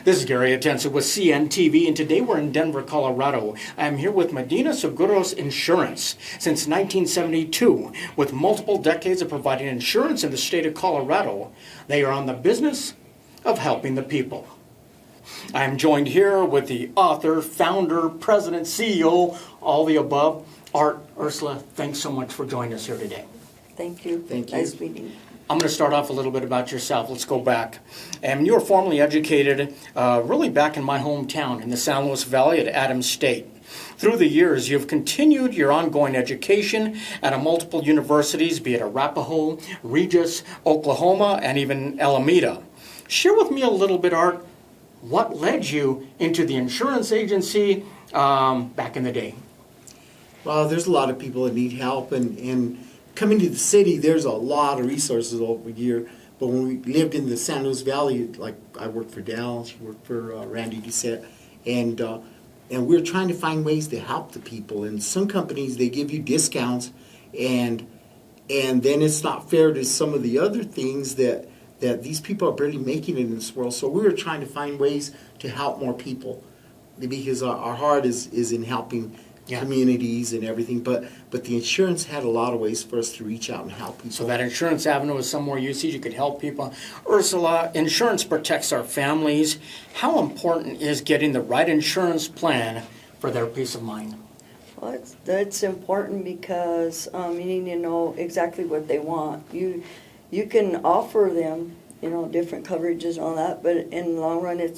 This is Gary Atencio with CNTV, and today we're in Denver, Colorado. I'm here with Medina Seguros Insurance. Since 1972, with multiple decades of providing insurance in the state of Colorado, they are on the business of helping the people. I'm joined here with the author, founder, president, CEO, all the above, Art. Ursula, thanks so much for joining us here today. Thank you. Thank you. Nice meeting you. I'm going to start off a little bit about yourself. Let's go back. And you were formally educated really back in my hometown in the San Luis Valley at Adams State. Through the years, you've continued your ongoing education at multiple universities, be it Arapahoe, Regis, Oklahoma, and even Alameda. Share with me a little bit, Art, what led you into the insurance agency back in the day? Well, there's a lot of people that need help, and coming to the city, there's a lot of resources over here. But when we lived in the San Luis Valley, like I worked for Dell, she worked for Randy Doucette, and we're trying to find ways to help the people. And some companies, they give you discounts, and then it's not fair to some of the other things that these people are barely making it in this world. So we were trying to find ways to help more people, because our heart is in helping communities and everything, but the insurance had a lot of ways for us to reach out and help people. So that insurance avenue is somewhere you see you could help people. Ursula, insurance protects our families. How important is getting the right insurance plan for their peace of mind? Well, that's important because you need to know exactly what they want. You can offer them, different coverages and all that, but in the long run,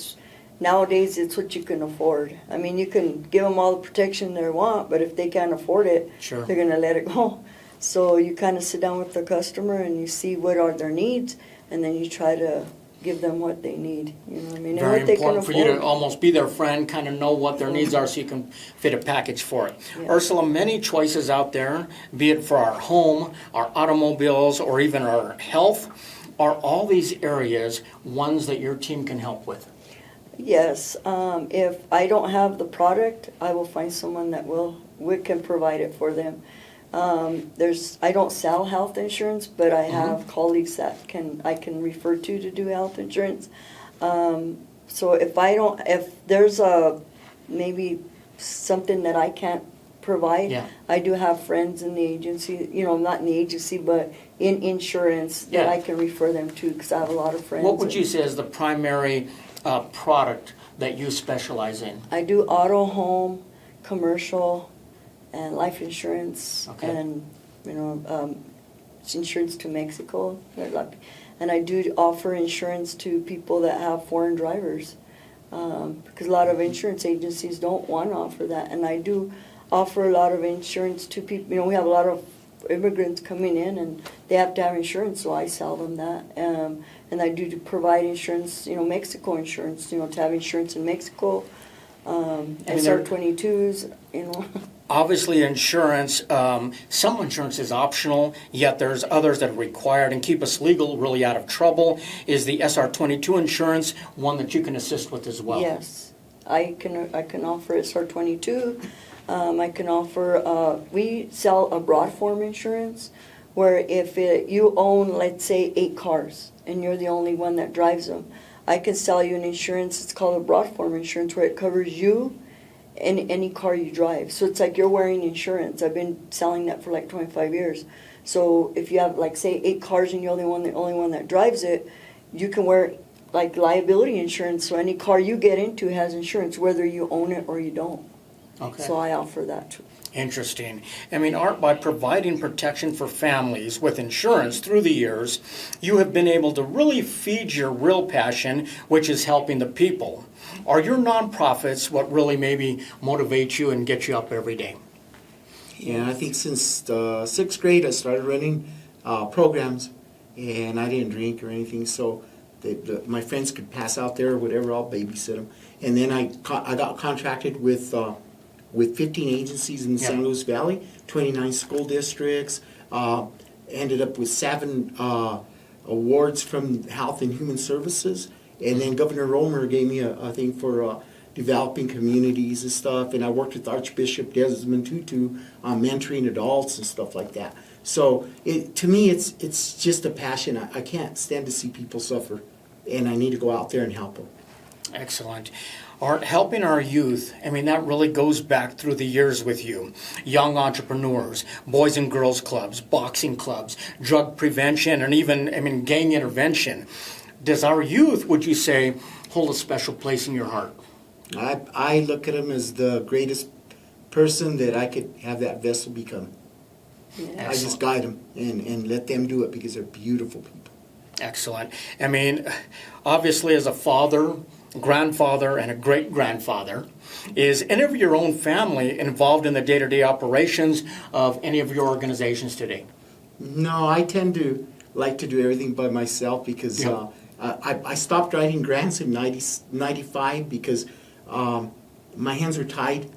nowadays it's what you can afford. I mean, you can give them all the protection they want, but if they can't afford it, Sure. They're going to let it go. So you kind of sit down with the customer and you see what are their needs, and then you try to give them what they need. You know what I mean? Very and what important they for can afford. you to almost be their friend, kind of know what their needs are so you can fit a package for it. Yeah. Ursula, many choices out there, be it for our home, our automobiles, or even our health. Are all these areas ones that your team can help with? Yes, if I don't have the product, I will find someone that we can provide it for them. I don't sell health insurance, but I have colleagues that I can refer to do health insurance. So if there's maybe something that I can't provide, I do have friends in the agency, not in the agency, but in insurance that I can refer them to, because I have a lot of friends. What would you say is the primary product that you specialize in? I do auto, home, commercial, and life insurance, and insurance to Mexico. And I do offer insurance to people that have foreign drivers, because a lot of insurance agencies don't want to offer that. And I do offer a lot of insurance to people. We have a lot of immigrants coming in, and they have to have insurance, so I sell them that. And I do provide insurance, Mexico insurance, to have insurance in Mexico, SR22s, Obviously, insurance, some insurance is optional, yet there's others that are required and keep us legal, really out of trouble. Is the SR22 insurance one that you can assist with as well? Yes, I can offer SR22. I can offer, we sell a broad form insurance, where if you own, let's say, 8 cars, and you're the only one that drives them, I can sell you an insurance. It's called a broad form insurance, where it covers you and any car you drive. So it's like you're wearing insurance. I've been selling that for like 25 years. So if you have, like, say, 8 cars and you're the only one that drives it, you can wear like liability insurance. So any car you get into has insurance, whether you own it or you don't. Okay. So I offer that too. Interesting. I mean, Art, by providing protection for families with insurance through the years, you have been able to really feed your real passion, which is helping the people. Are your nonprofits what really maybe motivates you and gets you up every day? Yeah, I think since 6th grade I started running programs, and I didn't drink or anything, so my friends could pass out there or whatever, I'll babysit them. And then I got contracted with 15 agencies in the San Luis Valley, 29 school districts, ended up with 7 awards from Health and Human Services, and then Governor Romer gave me a thing for developing communities and stuff, and I worked with Archbishop Desmond Tutu on mentoring adults and stuff like that. So to me, it's just a passion. I can't stand to see people suffer, and I need to go out there and help them. Excellent. Art, helping our youth, I mean, that really goes back through the years with you. Young entrepreneurs, boys and girls clubs, boxing clubs, drug prevention, and even, I mean, gang intervention. Does our youth, would you say, hold a special place in your heart? I look at them as the greatest person that I could have that vessel become. Yeah. I just guide them and let them do it because they're beautiful people. Excellent. I mean, obviously as a father, grandfather, and a great-grandfather, is any of your own family involved in the day-to-day operations of any of your organizations today? No, I tend to like to do everything by myself because Yeah. I stopped writing grants in 95 because my hands were tied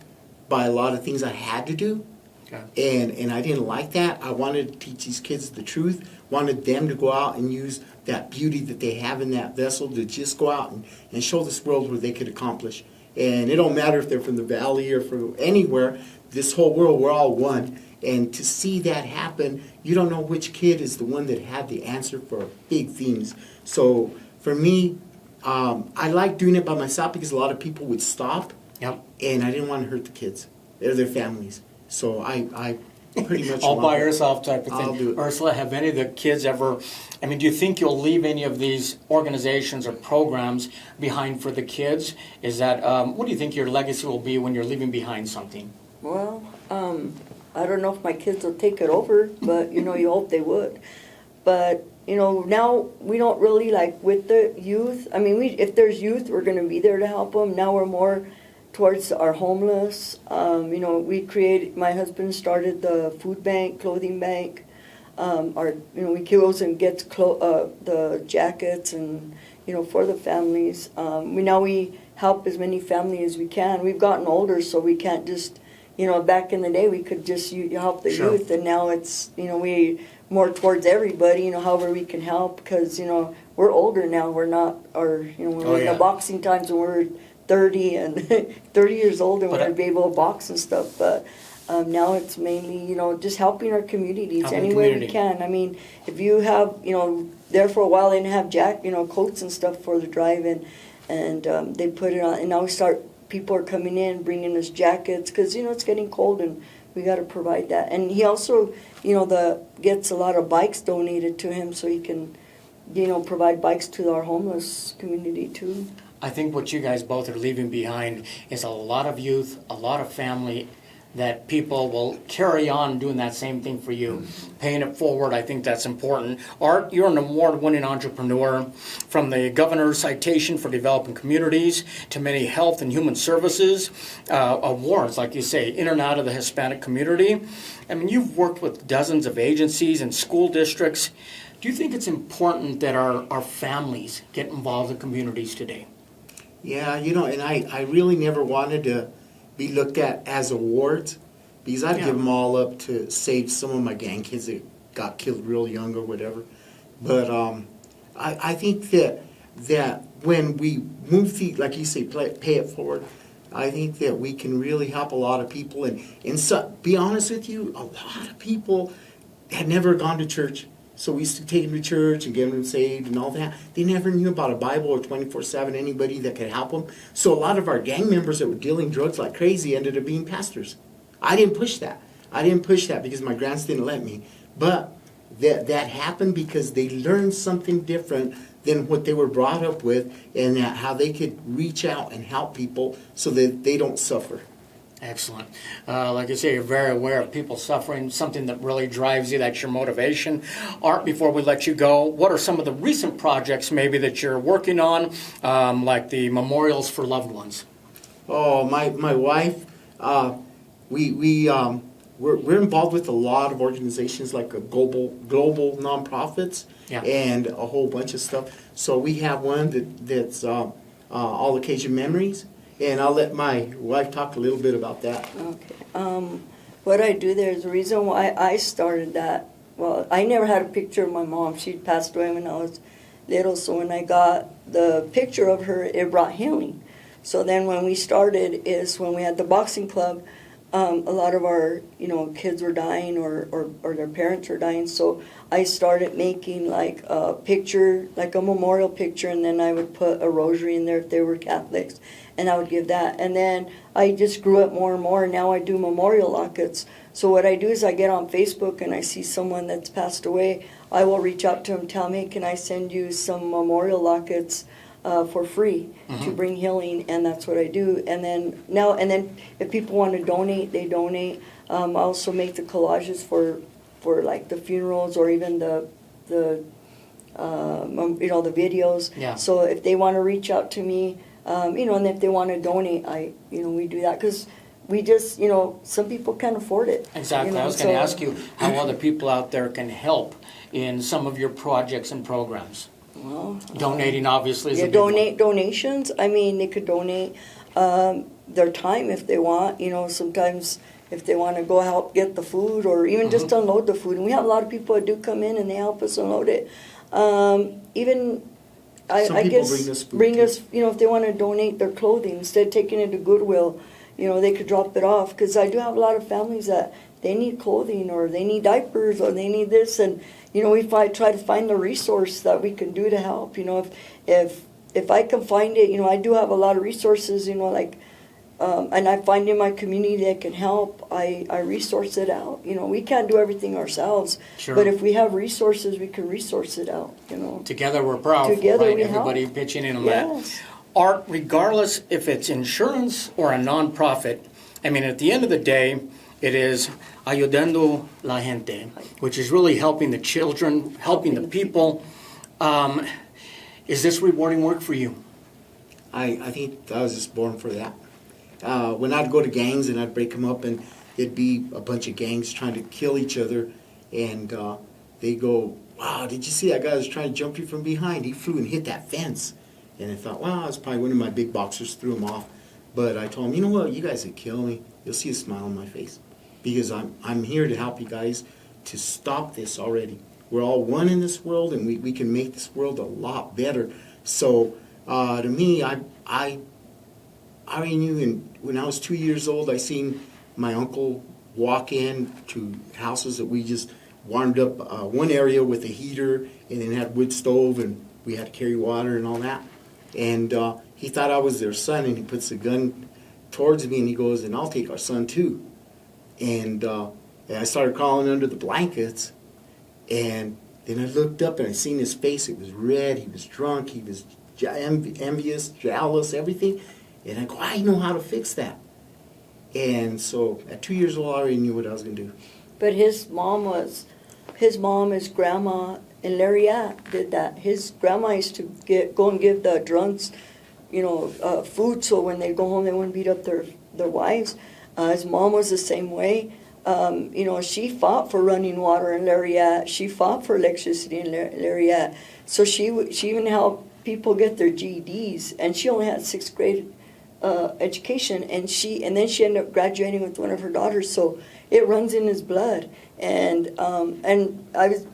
by a lot of things I had to do. Okay. And I didn't like that. I wanted to teach these kids the truth, wanted them to go out and use that beauty that they have in that vessel to just go out and show this world what they could accomplish. And it don't matter if they're from the valley or from anywhere, this whole world, we're all one. And to see that happen, you don't know which kid is the one that had the answer for big things. So for me, I like doing it by myself because a lot of people would stop. Yep. And I didn't want to hurt the kids or their families. So I pretty much All by want it. yourself type of thing. I'll do it. Ursula, have any of the kids ever, I mean, do you think you'll leave any of these organizations or programs behind for the kids? Is that, what do you think your legacy will be when you're leaving behind something? Well, I don't know if my kids will take it over, but, you hope they would. But, now we don't really, like, with the youth, I mean, if there's youth, we're going to be there to help them. Now we're more towards our homeless. My husband started the food bank, clothing bank. We goes and gets the jackets and, for the families. We help as many families as we can. We've gotten older, so we can't just, back in the day we could just help the Sure. youth, and now it's, we more towards everybody, however we can help, because, we're older now. We're not, we're in the boxing times when we're 30 and 30 years old and we're be able to box and stuff, but now it's mainly, just helping our communities any way we can. I mean, if you have, there for a while they didn't have coats and stuff for the drive-in, and they put it on, and now people are coming in, bringing us jackets, because, it's getting cold and we got to provide that. And he also, gets a lot of bikes donated to him so he can, provide bikes to our homeless community too. I think what you guys both are leaving behind is a lot of youth, a lot of family that people will carry on doing that same thing for you, paying it forward. I think that's important. Art, you're an award-winning entrepreneur, from the governor's citation for developing communities to many health and human services awards, like you say, in and out of the Hispanic community. I mean, you've worked with dozens of agencies and school districts. Do you think it's important that our families get involved in communities today? Yeah, and I really never wanted to be looked at as awards because I'd give them all up to save some of my gang kids that got killed real young or whatever. But I think that when we move like you say, pay it forward, I think that we can really help a lot of people. And so, be honest with you, a lot of people had never gone to church. So we used to take them to church and get them saved and all that. They never knew about a Bible or 24/7, anybody that could help them. So a lot of our gang members that were dealing drugs like crazy ended up being pastors. I didn't push that. Because my grants didn't let me. But that happened because they learned something different than what they were brought up with, and how they could reach out and help people so that they don't suffer. Excellent. Like I say, you're very aware of people suffering, something that really drives you, that's your motivation. Art, before we let you go, what are some of the recent projects maybe that you're working on, like the memorials for loved ones? Oh, my wife, we're involved with a lot of organizations like a global nonprofits and a whole bunch of stuff. So we have one that's All Occasion Memories. And I'll let my wife talk a little bit about that. Okay. What I do there is the reason why I started that. Well, I never had a picture of my mom. She passed away when I was little. So when I got the picture of her, it brought healing. So then when we started is when we had the boxing club, a lot of our, kids were dying or their parents were dying. So I started making like a picture, like a memorial picture, and then I would put a rosary in there if they were Catholics, and I would give that. And then I just grew it more and more, and now I do memorial lockets. So what I do is I get on Facebook and I see someone that's passed away. I will reach out to them, tell me, can I send you some memorial lockets for free to bring healing, and that's what I do. And then if people want to donate, they donate. I also make the collages for like the funerals or even the videos. Yeah. So if they want to reach out to me, and if they want to donate, we do that because we just, some people can't afford it. Exactly. I was going to ask you how other people out there can help in some of your projects and programs. Well, Donating obviously is a big one. Donations. I mean, they could donate their time if they want. Sometimes if they want to go help get the food or even just unload the food. And we have a lot of people that do come in and they help us unload it. Even I guess bring us, if they want to donate their clothing instead of taking it to Goodwill, they could drop it off. Because I do have a lot of families that they need clothing or they need diapers or they need this, and we try to find the resource that we can do to help. If I can find it, I do have a lot of resources, and I find in my community that can help, I resource it out. We can't do everything ourselves, Sure. but if we have resources, we can resource it out. Together we're powerful, Together right? we Everybody help. pitching in on Yes. that. Art, regardless if it's insurance or a nonprofit, I mean, at the end of the day, it is ayudando la gente, which is really helping the children, helping the people. Is this rewarding work for you? I think I was just born for that. When I'd go to gangs and I'd break them up, and it'd be a bunch of gangs trying to kill each other, and they go, "Wow, did you see that guy was trying to jump you from behind? He flew and hit that fence." And I thought, well, it's probably one of my big boxers threw him off. But I told him, you know what, you guys would kill me. You'll see a smile on my face. Because I'm here to help you guys to stop this already. We're all one in this world, and we can make this world a lot better. So to me, I already knew, and when I was 2 years old, I seen my uncle walk in to houses that we just warmed up one area with a heater and then had wood stove, and we had to carry water and all that. And he thought I was their son, and he puts a gun towards me, and he goes, "And I'll take our son too." And I started crawling under the blankets, and then I looked up and I seen his face. It was red. He was drunk. He was envious, jealous, everything. And I go, I know how to fix that. And so at 2 years old, I already knew what I was going to do. But his grandma, and Lariat did that. His grandma used to go and give the drunks, food, so when they go home, they wouldn't beat up their wives. His mom was the same way. She fought for running water in Lariat. She fought for electricity in Lariat. So she even helped people get their GEDs, and she only had 6th grade education, and then she ended up graduating with one of her daughters. So it runs in his blood. And I was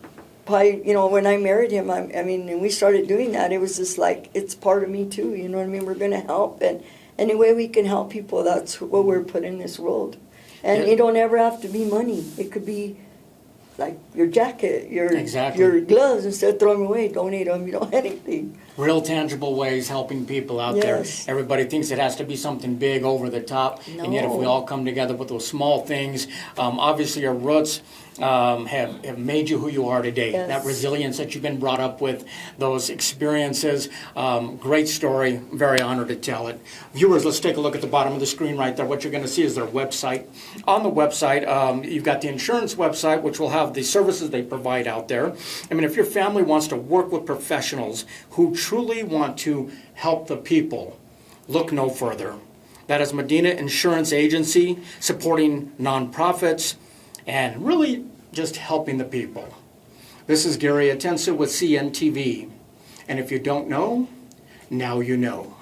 probably, when I married him, and we started doing that, it was just like, it's part of me too, you know what I mean? We're going to help, and any way we can help people, that's what we're put in this world. And it don't ever have to be money. It could be like your jacket, your gloves, instead of throwing them away, donate them, anything. Real tangible ways helping people out there. Everybody thinks it has to be something big over the top, and yet if we all come together with those small things, obviously your roots have made you who you are today. Yes. That resilience that you've been brought up with, those experiences, great story, very honored to tell it. Viewers, let's take a look at the bottom of the screen right there. What you're going to see is their website. On the website, you've got the insurance website, which will have the services they provide out there. I mean, if your family wants to work with professionals who truly want to help the people, look no further. That is Medina Insurance Agency, supporting nonprofits and really just helping the people. This is Gary Atencio with CNTV. And if you don't know, now you know.